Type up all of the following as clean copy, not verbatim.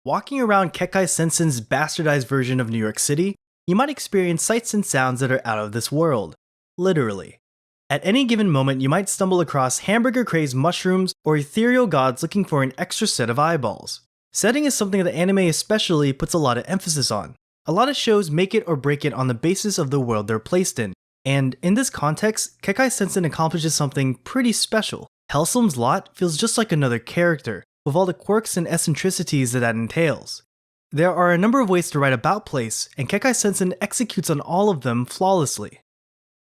Walking around Kekkai Sensen's bastardized version of New York City, you might experience sights and sounds that are out of this world. Literally. At any given moment, you might stumble across hamburger-crazed mushrooms or ethereal gods looking for an extra set of eyeballs. Setting is something that anime especially puts a lot of emphasis on. A lot of shows make it or break it on the basis of the world they're placed in, and in this context, Kekkai Sensen accomplishes something pretty special. Hellsalem's lot feels just like another character, with all the quirks and eccentricities that entails. There are a number of ways to write about place, and Kekkai Sensen executes on all of them flawlessly.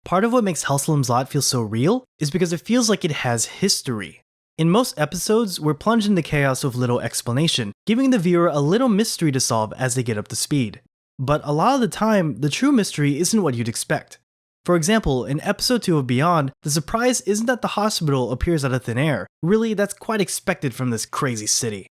Part of what makes Hellsalem's lot feel so real is because it feels like it has history. In most episodes, we're plunged into chaos with little explanation, giving the viewer a little mystery to solve as they get up to speed. But a lot of the time, the true mystery isn't what you'd expect. For example, in episode 2 of Beyond, the surprise isn't that the hospital appears out of thin air. Really, that's quite expected from this crazy city.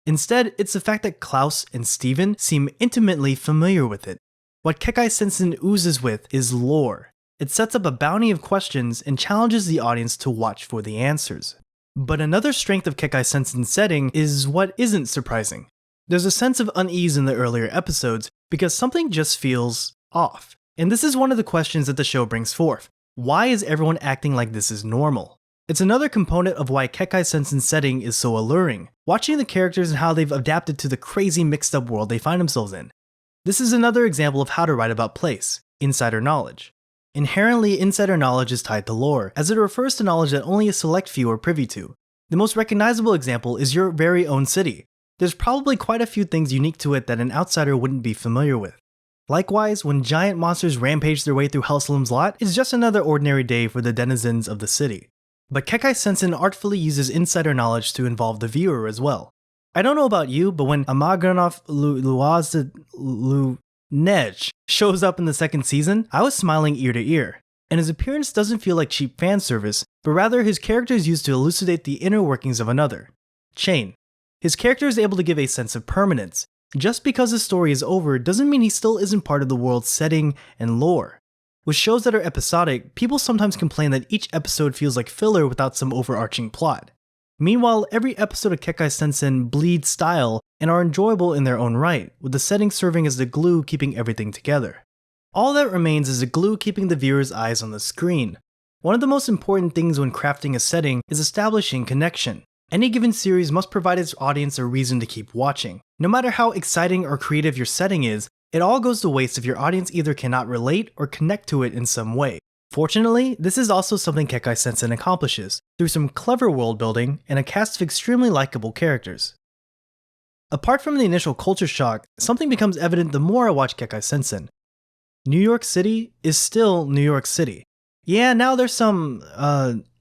Instead, it's the fact that Klaus and Steven seem intimately familiar with it. What Kekkai Sensen oozes with is lore. It sets up a bounty of questions and challenges the audience to watch for the answers. But another strength of Kekkai Sensen's setting is what isn't surprising. There's a sense of unease in the earlier episodes because something just feels off. And this is one of the questions that the show brings forth. Why is everyone acting like this is normal? It's another component of why Kekkai Sensen's setting is so alluring, watching the characters and how they've adapted to the crazy mixed up world they find themselves in. This is another example of how to write about place, insider knowledge. Inherently, insider knowledge is tied to lore, as it refers to knowledge that only a select few are privy to. The most recognizable example is your very own city. There's probably quite a few things unique to it that an outsider wouldn't be familiar with. Likewise, when giant monsters rampage their way through Hellsalem's lot, it's just another ordinary day for the denizens of the city. But Kekkai Sensen artfully uses insider knowledge to involve the viewer as well. I don't know about you, but when Amagranov Nej shows up in the second season, I was smiling ear to ear. And his appearance doesn't feel like cheap fan service, but rather his character is used to elucidate the inner workings of another. Chain. His character is able to give a sense of permanence. Just because his story is over doesn't mean he still isn't part of the world's setting and lore. With shows that are episodic, people sometimes complain that each episode feels like filler without some overarching plot. Meanwhile, every episode of Kekkai Sensen bleeds style and are enjoyable in their own right, with the setting serving as the glue keeping everything together. All that remains is the glue keeping the viewer's eyes on the screen. One of the most important things when crafting a setting is establishing connection. Any given series must provide its audience a reason to keep watching. No matter how exciting or creative your setting is, it all goes to waste if your audience either cannot relate or connect to it in some way. Fortunately, this is also something Kekkai Sensen accomplishes, through some clever world building and a cast of extremely likable characters. Apart from the initial culture shock, something becomes evident the more I watch Kekkai Sensen. New York City is still New York City. Yeah, now there's some,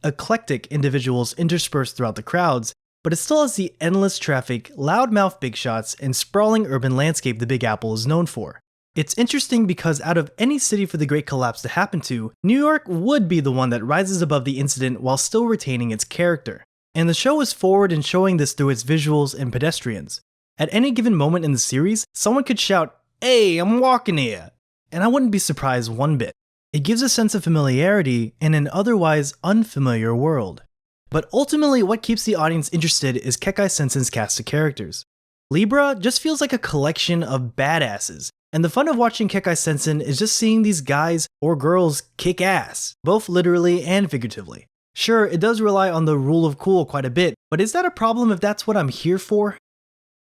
eclectic individuals interspersed throughout the crowds, but it still has the endless traffic, loudmouth big shots, and sprawling urban landscape the Big Apple is known for. It's interesting because out of any city for the Great Collapse to happen to, New York would be the one that rises above the incident while still retaining its character. And the show is forward in showing this through its visuals and pedestrians. At any given moment in the series, someone could shout, "Hey, I'm walking here!" and I wouldn't be surprised one bit. It gives a sense of familiarity in an otherwise unfamiliar world. But ultimately, what keeps the audience interested is Kekkai Sensen's cast of characters. Libra just feels like a collection of badasses, and the fun of watching Kekkai Sensen is just seeing these guys or girls kick ass, both literally and figuratively. Sure, it does rely on the rule of cool quite a bit, but is that a problem if that's what I'm here for?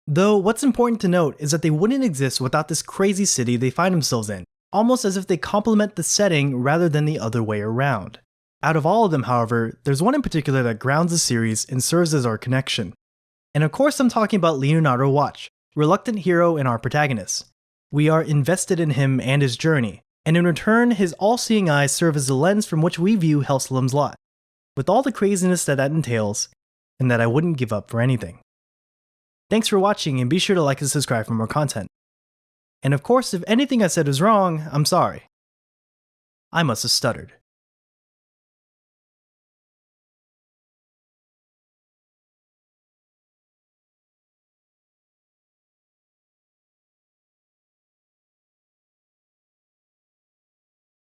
Though, what's important to note is that they wouldn't exist without this crazy city they find themselves in, almost as if they complement the setting rather than the other way around. Out of all of them, however, there's one in particular that grounds the series and serves as our connection. And of course I'm talking about Leonardo Watch, reluctant hero and our protagonist. We are invested in him and his journey, and in return his all-seeing eyes serve as the lens from which we view Hellsalem's lot, with all the craziness that entails, and that I wouldn't give up for anything. Thanks for watching, and be sure to like and subscribe for more content. And of course, if anything I said was wrong, I'm sorry. I must have stuttered.